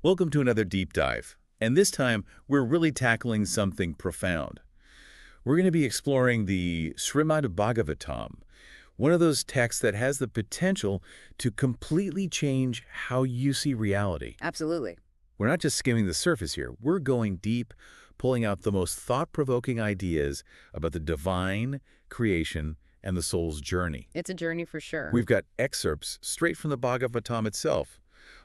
Welcome to another deep dive. And this time, we're really tackling something profound. We're going to be exploring the Srimad Bhagavatam, one of those texts that has the potential to completely change how you see reality. Absolutely. We're not just skimming the surface here. We're going deep, pulling out the most thought-provoking ideas about the divine, creation, and the soul's journey. It's a journey for sure. We've got excerpts straight from the Bhagavatam itself,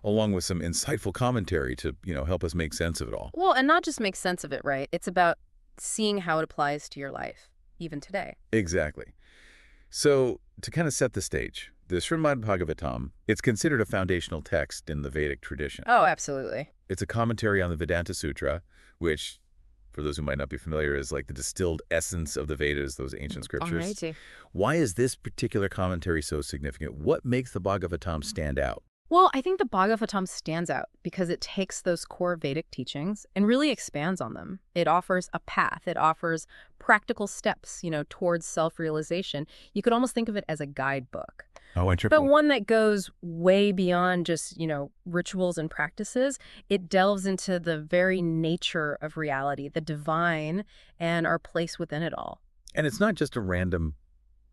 along with some insightful commentary to, help us make sense of it all. Well, and not just make sense of it, right? It's about seeing how it applies to your life, even today. Exactly. So, to kind of set the stage, the Srimad Bhagavatam, it's considered a foundational text in the Vedic tradition. Oh, absolutely. It's a commentary on the Vedanta Sutra, which, for those who might not be familiar, is like the distilled essence of the Vedas, those ancient scriptures. Alrighty. Why is this particular commentary so significant? What makes the Bhagavatam stand out? Well, I think the Bhagavatam stands out because it takes those core Vedic teachings and really expands on them. It offers a path. It offers practical steps, towards self-realization. You could almost think of it as a guidebook. Oh, interesting. But one that goes way beyond just, rituals and practices. It delves into the very nature of reality, the divine, and our place within it all. And it's not just a random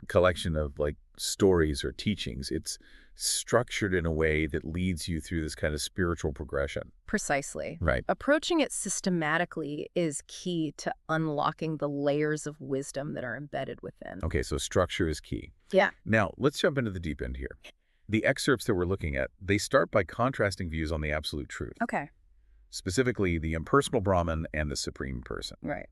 collection of stories or teachings. It's structured in a way that leads you through this kind of spiritual progression. Precisely. Right. Approaching it systematically is key to unlocking the layers of wisdom that are embedded within. Okay, so structure is key. Yeah. Now, let's jump into the deep end here. The excerpts that we're looking at, they start by contrasting views on the absolute truth. Okay. Specifically, the impersonal Brahman and the supreme person. Right.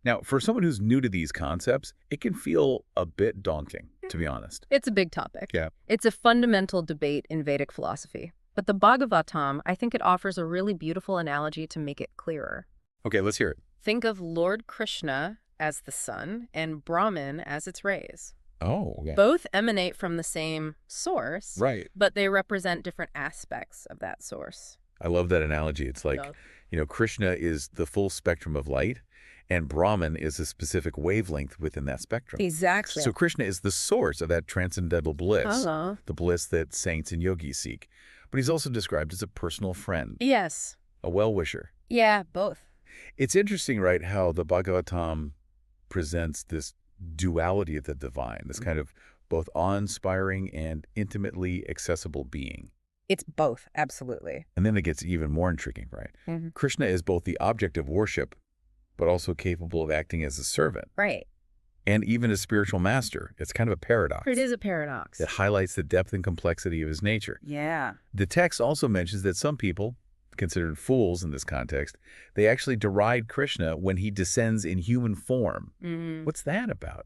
Now, for someone who's new to these concepts, it can feel a bit daunting, to be honest. It's a big topic. Yeah. It's a fundamental debate in Vedic philosophy. But the Bhagavatam, I think it offers a really beautiful analogy to make it clearer. Okay, let's hear it. Think of Lord Krishna as the sun and Brahman as its rays. Oh, yeah. Both emanate from the same source, Right. but they represent different aspects of that source. I love that analogy. It's like, Krishna is the full spectrum of light, and Brahman is a specific wavelength within that spectrum. Exactly. So Krishna is the source of that transcendental bliss, the bliss that saints and yogis seek. But he's also described as a personal friend, Yes. a well-wisher. Yeah, both. It's interesting, right, how the Bhagavatam presents this duality of the divine, this kind of both awe-inspiring and intimately accessible being. It's both, absolutely. And then it gets even more intriguing, right? Mm-hmm. Krishna is both the object of worship, but also capable of acting as a servant. Right. And even a spiritual master. It's kind of a paradox. It is a paradox. That highlights the depth and complexity of his nature. Yeah. The text also mentions that some people, considered fools in this context, they actually deride Krishna when he descends in human form. Mm-hmm. What's that about?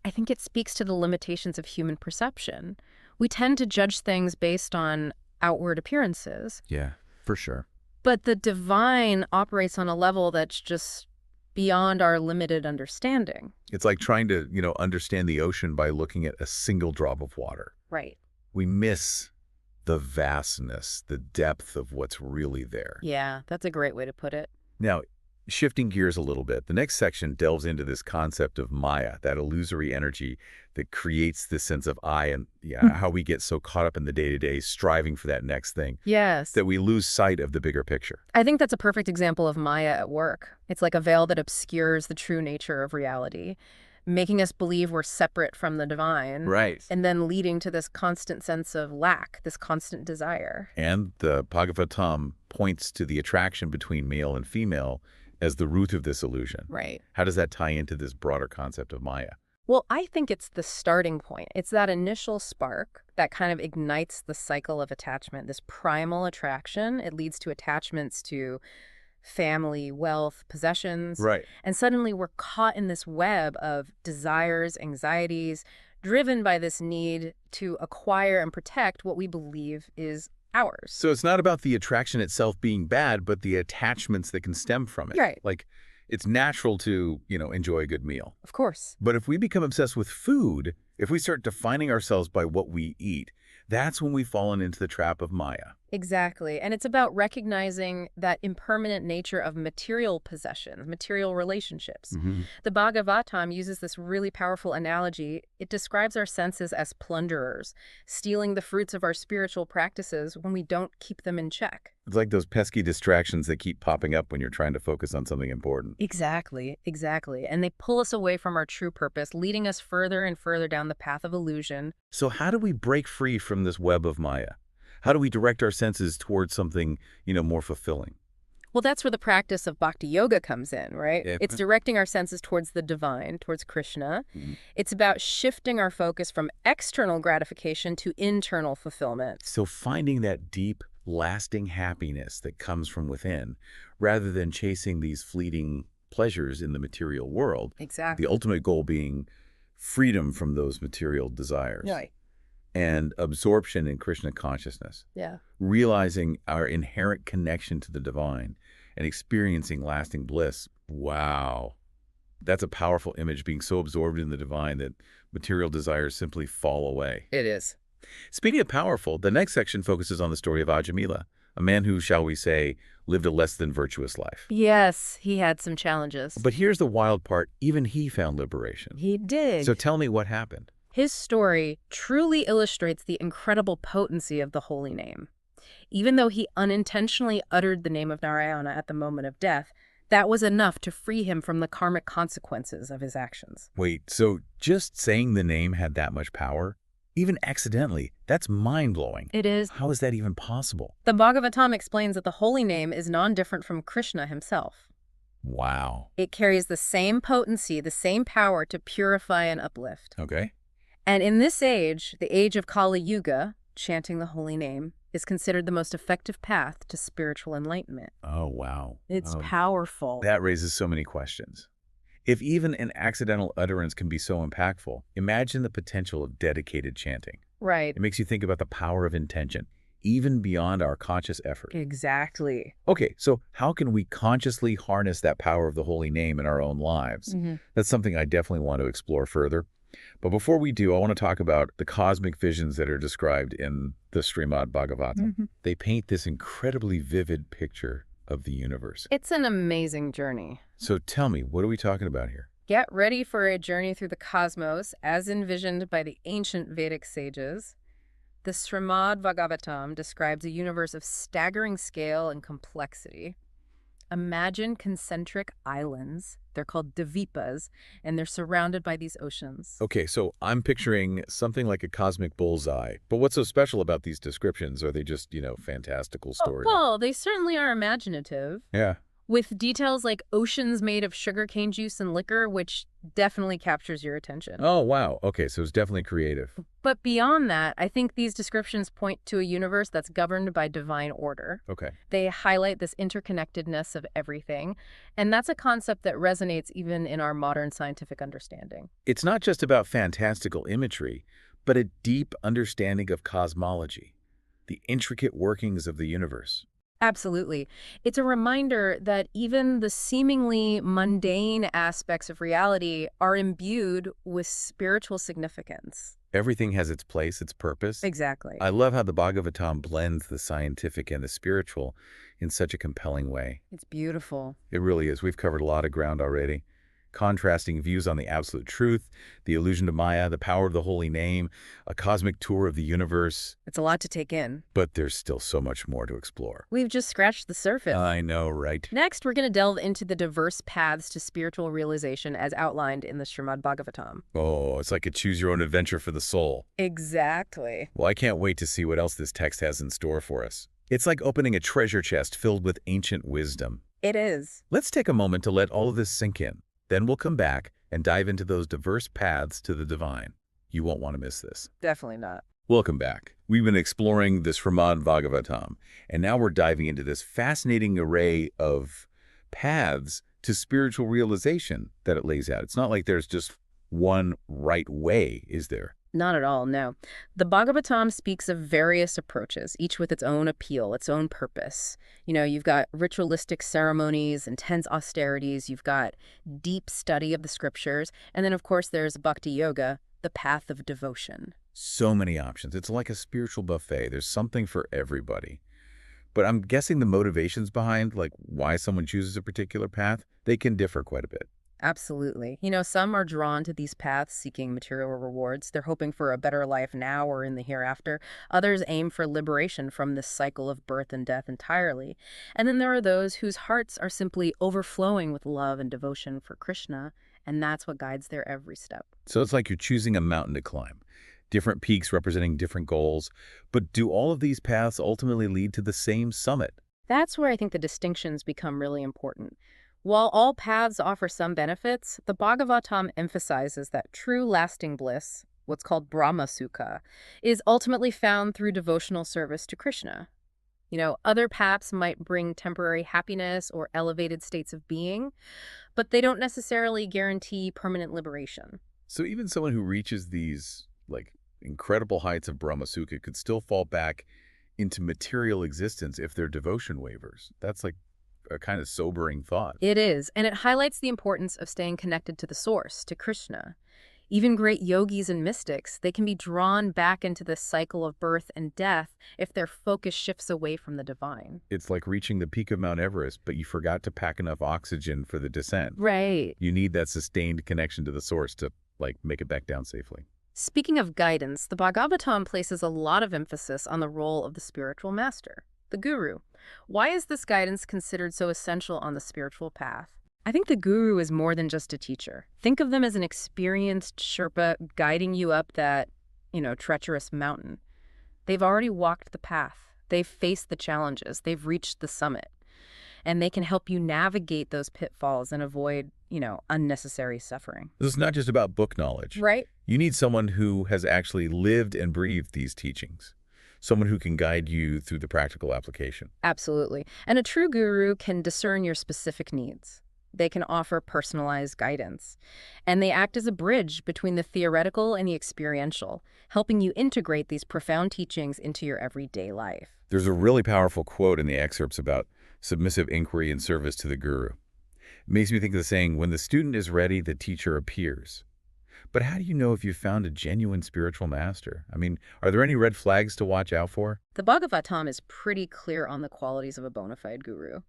I think it speaks to the limitations of human perception. We tend to judge things based on outward appearances. Yeah, for sure. But the divine operates on a level that's just beyond our limited understanding. It's like trying to, understand the ocean by looking at a single drop of water. Right. We miss the vastness, the depth of what's really there. Yeah, that's a great way to put it. Now, shifting gears a little bit, the next section delves into this concept of Maya, that illusory energy that creates this sense of I and how we get so caught up in the day-to-day striving for that next thing. Yes. That we lose sight of the bigger picture. I think that's a perfect example of Maya at work. It's like a veil that obscures the true nature of reality, making us believe we're separate from the divine. Right. And then leading to this constant sense of lack, this constant desire. And the Bhagavatam points to the attraction between male and female as the root of this illusion. Right. How does that tie into this broader concept of Maya? Well, I think it's the starting point. It's that initial spark that kind of ignites the cycle of attachment, this primal attraction. It leads to attachments to family, wealth, possessions. Right. And suddenly we're caught in this web of desires, anxieties, driven by this need to acquire and protect what we believe is ours. So it's not about the attraction itself being bad, but the attachments that can stem from it. Right. Like, it's natural to, enjoy a good meal. Of course. But if we become obsessed with food, if we start defining ourselves by what we eat, that's when we've fallen into the trap of Maya. Exactly. And it's about recognizing that impermanent nature of material possessions, material relationships. Hmm. The Bhagavatam uses this really powerful analogy. It describes our senses as plunderers, stealing the fruits of our spiritual practices when we don't keep them in check. It's like those pesky distractions that keep popping up when you're trying to focus on something important. Exactly, exactly. And they pull us away from our true purpose, leading us further and further down the path of illusion. So how do we break free from this web of Maya? How do we direct our senses towards something, more fulfilling? Well, that's where the practice of Bhakti Yoga comes in, right? Yeah. It's directing our senses towards the divine, towards Krishna. Mhm. It's about shifting our focus from external gratification to internal fulfillment. So finding that deep, lasting happiness that comes from within, rather than chasing these fleeting pleasures in the material world, Exactly. the ultimate goal being freedom from those material desires. Right. And absorption in Krishna consciousness, Yeah. realizing our inherent connection to the divine and experiencing lasting bliss. Wow. That's a powerful image, being so absorbed in the divine that material desires simply fall away. It is. Speaking of powerful, the next section focuses on the story of Ajamila, a man who, shall we say, lived a less than virtuous life. Yes, he had some challenges. But here's the wild part. Even he found liberation. He did. So tell me what happened. His story truly illustrates the incredible potency of the holy name. Even though he unintentionally uttered the name of Narayana at the moment of death, that was enough to free him from the karmic consequences of his actions. Wait, so just saying the name had that much power? Even accidentally? That's mind-blowing. It is. How is that even possible? The Bhagavatam explains that the holy name is non-different from Krishna himself. Wow. It carries the same potency, the same power to purify and uplift. Okay. And in this age, the age of Kali Yuga, chanting the holy name is considered the most effective path to spiritual enlightenment. Oh, wow. It's Oh, powerful. that raises so many questions. If even an accidental utterance can be so impactful, imagine the potential of dedicated chanting. Right. It makes you think about the power of intention, even beyond our conscious effort. Exactly. Okay, so how can we consciously harness that power of the holy name in our own lives? That's something I definitely want to explore further. But before we do, I want to talk about the cosmic visions that are described in the Srimad Bhagavatam. They paint this incredibly vivid picture of the universe. It's an amazing journey. So tell me, what are we talking about here? Get ready for a journey through the cosmos as envisioned by the ancient Vedic sages. The Srimad Bhagavatam describes a universe of staggering scale and complexity. Imagine concentric islands. They're called Dvipas, and they're surrounded by these oceans. Okay, so I'm picturing something like a cosmic bullseye. But what's so special about these descriptions? Are they just, fantastical stories? Well, they certainly are imaginative, Yeah. with details like oceans made of sugarcane juice and liquor, which definitely captures your attention. Oh, wow. Okay, so it's definitely creative. But beyond that, I think these descriptions point to a universe that's governed by divine order. Okay. They highlight this interconnectedness of everything, and that's a concept that resonates even in our modern scientific understanding. It's not just about fantastical imagery, but a deep understanding of cosmology, the intricate workings of the universe. Absolutely. It's a reminder that even the seemingly mundane aspects of reality are imbued with spiritual significance. Everything has its place, its purpose. Exactly. I love how the Bhagavatam blends the scientific and the spiritual in such a compelling way. It's beautiful. It really is. We've covered a lot of ground already. Contrasting views on the absolute truth, the illusion of Maya, the power of the holy name, a cosmic tour of the universe. It's a lot to take in. But there's still so much more to explore. We've just scratched the surface. I know, right? Next, we're going to delve into the diverse paths to spiritual realization as outlined in the Srimad Bhagavatam. Oh, it's like a choose-your-own-adventure for the soul. Exactly. Well, I can't wait to see what else this text has in store for us. It's like opening a treasure chest filled with ancient wisdom. It is. Let's take a moment to let all of this sink in. Then we'll come back and dive into those diverse paths to the divine. You won't want to miss this. Definitely not. Welcome back. We've been exploring the Srimad Bhagavatam, and now we're diving into this fascinating array of paths to spiritual realization that it lays out. It's not like there's just one right way, is there? Not at all, no. The Bhagavatam speaks of various approaches, each with its own appeal, its own purpose. You've got ritualistic ceremonies, intense austerities, you've got deep study of the scriptures, and then, of course, there's Bhakti Yoga, the path of devotion. So many options. It's like a spiritual buffet. There's something for everybody. But I'm guessing the motivations behind, like, why someone chooses a particular path, they can differ quite a bit. Absolutely. Some are drawn to these paths seeking material rewards. They're hoping for a better life now or in the hereafter. Others aim for liberation from this cycle of birth and death entirely. And then there are those whose hearts are simply overflowing with love and devotion for Krishna, and that's what guides their every step. So it's like you're choosing a mountain to climb. Different peaks representing different goals. But do all of these paths ultimately lead to the same summit? That's where I think the distinctions become really important. While all paths offer some benefits, the Bhagavatam emphasizes that true lasting bliss, what's called Brahma Sukha, is ultimately found through devotional service to Krishna. Other paths might bring temporary happiness or elevated states of being, but they don't necessarily guarantee permanent liberation. So even someone who reaches these, like, incredible heights of Brahma Sukha could still fall back into material existence if their devotion wavers. That's like a kind of sobering thought. It is, and it highlights the importance of staying connected to the source, to Krishna. Even great yogis and mystics, they can be drawn back into this cycle of birth and death if their focus shifts away from the divine. It's like reaching the peak of Mount Everest, but you forgot to pack enough oxygen for the descent. Right. You need that sustained connection to the source to, like, make it back down safely. Speaking of guidance, the Bhagavatam places a lot of emphasis on the role of the spiritual master, the guru. Why is this guidance considered so essential on the spiritual path? I think the guru is more than just a teacher. Think of them as an experienced Sherpa guiding you up that, treacherous mountain. They've already walked the path. They've faced the challenges. They've reached the summit. And they can help you navigate those pitfalls and avoid, unnecessary suffering. This is not just about book knowledge. Right? You need someone who has actually lived and breathed these teachings. Someone who can guide you through the practical application. Absolutely. And a true guru can discern your specific needs. They can offer personalized guidance. And they act as a bridge between the theoretical and the experiential, helping you integrate these profound teachings into your everyday life. There's a really powerful quote in the excerpts about submissive inquiry and service to the guru. It makes me think of the saying, when the student is ready, the teacher appears. But how do you know if you've found a genuine spiritual master? I mean, are there any red flags to watch out for? The Bhagavatam is pretty clear on the qualities of a bona fide guru.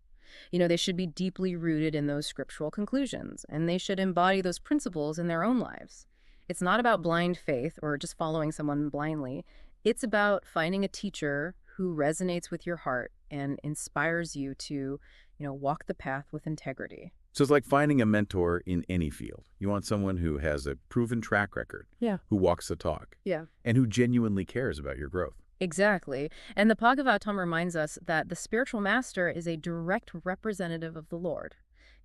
They should be deeply rooted in those scriptural conclusions, and they should embody those principles in their own lives. It's not about blind faith or just following someone blindly. It's about finding a teacher who resonates with your heart and inspires you to, walk the path with integrity. So it's like finding a mentor in any field. You want someone who has a proven track record, Yeah. who walks the talk, Yeah. and who genuinely cares about your growth. Exactly. And the Bhagavatam reminds us that the spiritual master is a direct representative of the Lord,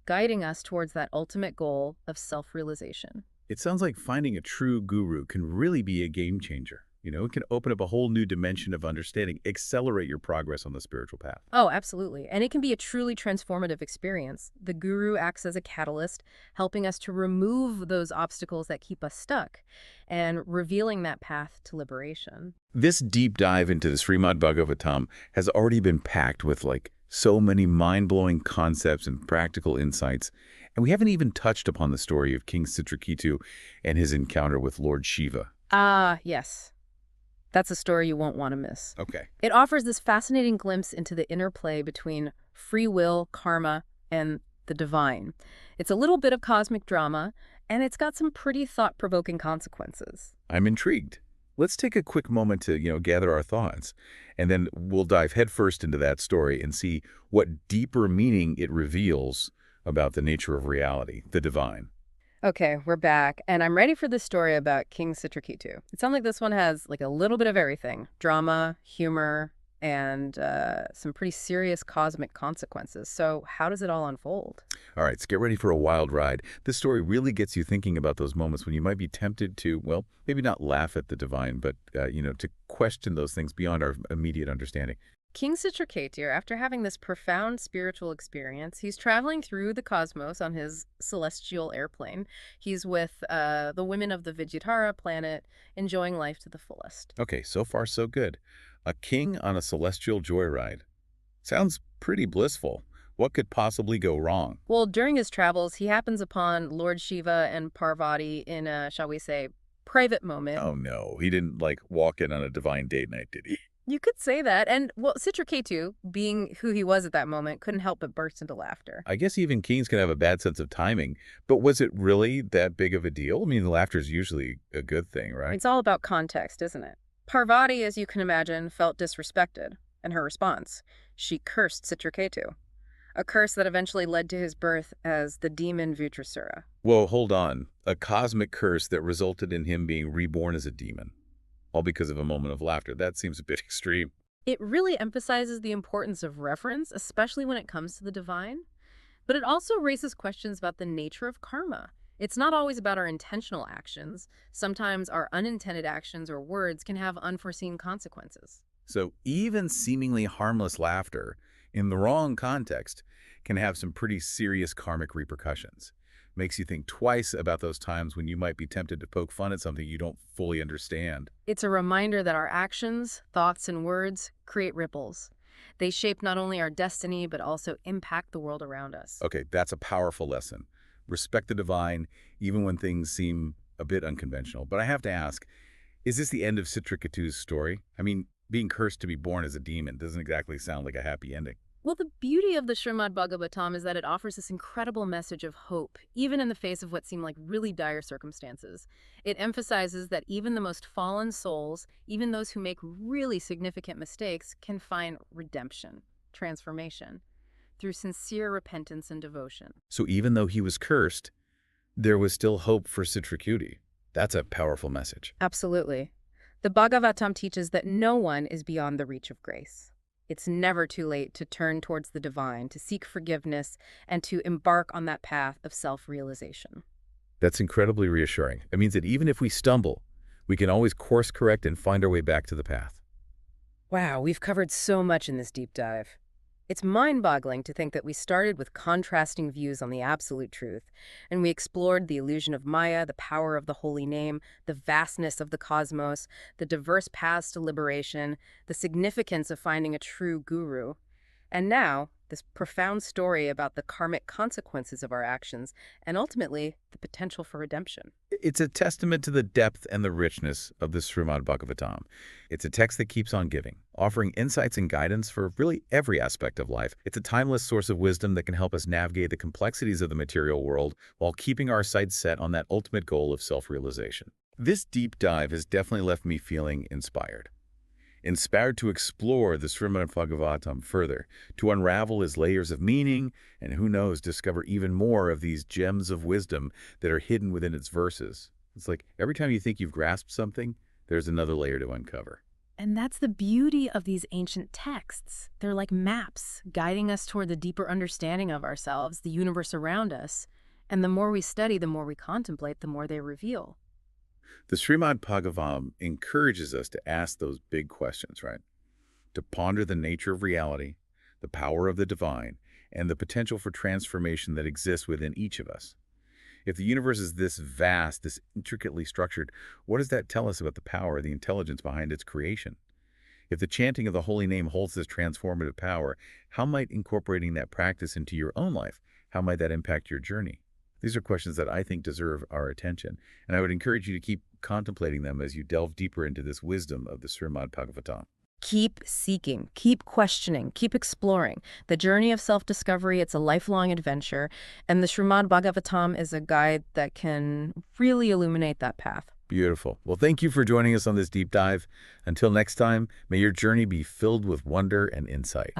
guiding us towards that ultimate goal of self-realization. It sounds like finding a true guru can really be a game changer. It can open up a whole new dimension of understanding, accelerate your progress on the spiritual path. Oh, absolutely. And it can be a truly transformative experience. The guru acts as a catalyst, helping us to remove those obstacles that keep us stuck and revealing that path to liberation. This deep dive into the Srimad Bhagavatam has already been packed with, like, so many mind-blowing concepts and practical insights. And we haven't even touched upon the story of King Citraketu and his encounter with Lord Shiva. Ah, yes. That's a story you won't want to miss. Okay. It offers this fascinating glimpse into the interplay between free will, karma, and the divine. It's a little bit of cosmic drama, and it's got some pretty thought-provoking consequences. I'm intrigued. Let's take a quick moment to, gather our thoughts, and then we'll dive headfirst into that story and see what deeper meaning it reveals about the nature of reality, the divine. Okay, we're back, and I'm ready for this story about King Citraketu. It sounds like this one has like a little bit of everything: drama, humor, and some pretty serious cosmic consequences. So how does it all unfold? All right, so get ready for a wild ride. This story really gets you thinking about those moments when you might be tempted to, well, maybe not laugh at the divine, but, to question those things beyond our immediate understanding. King Citraketu, after having this profound spiritual experience, he's traveling through the cosmos on his celestial airplane. He's with the women of the Vidyatara planet, enjoying life to the fullest. Okay, so far so good. A king on a celestial joyride. Sounds pretty blissful. What could possibly go wrong? Well, during his travels, he happens upon Lord Shiva and Parvati in a, shall we say, private moment. Oh no, he didn't, like, walk in on a divine date night, did he? You could say that. And, well, Citraketu, being who he was at that moment, couldn't help but burst into laughter. I guess even kings can have a bad sense of timing, but was it really that big of a deal? I mean, laughter is usually a good thing, right? It's all about context, isn't it? Parvati, as you can imagine, felt disrespected. And her response, she cursed Citraketu, a curse that eventually led to his birth as the demon Vutrasura. Whoa, hold on. A cosmic curse that resulted in him being reborn as a demon, all because of a moment of laughter. That seems a bit extreme. It really emphasizes the importance of reference, especially when it comes to the divine. But it also raises questions about the nature of karma. It's not always about our intentional actions. Sometimes our unintended actions or words can have unforeseen consequences. So even seemingly harmless laughter, in the wrong context, can have some pretty serious karmic repercussions. Makes you think twice about those times when you might be tempted to poke fun at something you don't fully understand. It's a reminder that our actions, thoughts, and words create ripples. They shape not only our destiny, but also impact the world around us. Okay, that's a powerful lesson. Respect the divine, even when things seem a bit unconventional. But I have to ask, is this the end of Citraketu's story? I mean, being cursed to be born as a demon doesn't exactly sound like a happy ending. Well, the beauty of the Srimad Bhagavatam is that it offers this incredible message of hope, even in the face of what seem like really dire circumstances. It emphasizes that even the most fallen souls, even those who make really significant mistakes, can find redemption, transformation, through sincere repentance and devotion. So even though he was cursed, there was still hope for Citrakuti. That's a powerful message. Absolutely. The Bhagavatam teaches that no one is beyond the reach of grace. It's never too late to turn towards the divine, to seek forgiveness, and to embark on that path of self-realization. That's incredibly reassuring. It means that even if we stumble, we can always course correct and find our way back to the path. Wow, we've covered so much in this deep dive. It's mind-boggling to think that we started with contrasting views on the absolute truth, and we explored the illusion of Maya, the power of the holy name, the vastness of the cosmos, the diverse paths to liberation, the significance of finding a true guru. And now, this profound story about the karmic consequences of our actions, and ultimately, the potential for redemption. It's a testament to the depth and the richness of the Srimad Bhagavatam. It's a text that keeps on giving, offering insights and guidance for really every aspect of life. It's a timeless source of wisdom that can help us navigate the complexities of the material world while keeping our sights set on that ultimate goal of self-realization. This deep dive has definitely left me feeling inspired. Inspired to explore the Srimad Bhagavatam further, to unravel its layers of meaning, and who knows, discover even more of these gems of wisdom that are hidden within its verses. It's like every time you think you've grasped something, there's another layer to uncover. And that's the beauty of these ancient texts. They're like maps, guiding us toward the deeper understanding of ourselves, the universe around us. And the more we study, the more we contemplate, the more they reveal. The Srimad Bhagavatam encourages us to ask those big questions, right? To ponder the nature of reality, the power of the divine, and the potential for transformation that exists within each of us. If the universe is this vast, this intricately structured, what does that tell us about the power, the intelligence behind its creation? If the chanting of the holy name holds this transformative power, how might incorporating that practice into your own life, how might that impact your journey? These are questions that I think deserve our attention, and I would encourage you to keep contemplating them as you delve deeper into this wisdom of the Srimad Bhagavatam. Keep seeking, keep questioning, keep exploring. The journey of self-discovery, it's a lifelong adventure, and the Srimad Bhagavatam is a guide that can really illuminate that path. Beautiful. Well, thank you for joining us on this deep dive. Until next time, may your journey be filled with wonder and insight.